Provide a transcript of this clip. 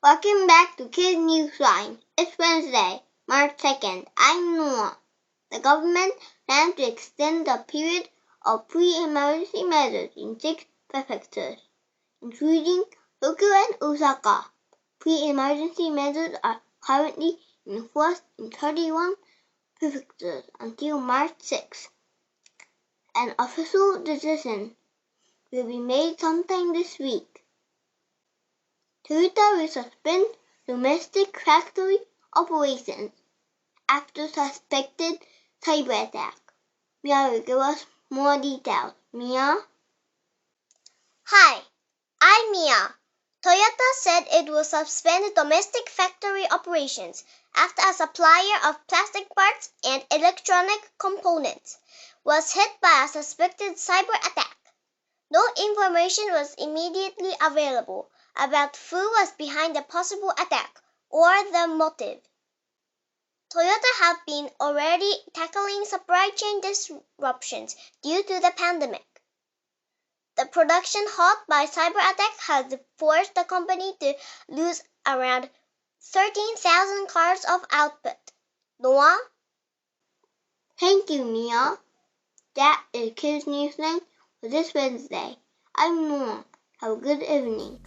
Welcome back to Kids News Line. It's Wednesday, March 2nd. I'm Noah. The government plans to extend the period of pre-emergency measures in 6 prefectures, including Tokyo and Osaka. Pre-emergency measures are currently in force in 31 prefectures until March 6th. An official decision will be made sometime this week. Toyota will suspend domestic factory operations after suspected cyber attack. Mia will give us more details. Mia? Hi, I'm Mia. Toyota said it will suspend domestic factory operations after a supplier of plastic parts and electronic components was hit by a suspected cyber attack. No information was immediately available about who was behind the possible attack or the motive. Toyota have been already tackling supply chain disruptions due to the pandemic. The production halt by cyber attack has forced the company to lose around 13,000 cars of output. Noah? Thank you, Mia. That is Kids News Line for this Wednesday. I'm Noah. Have a good evening.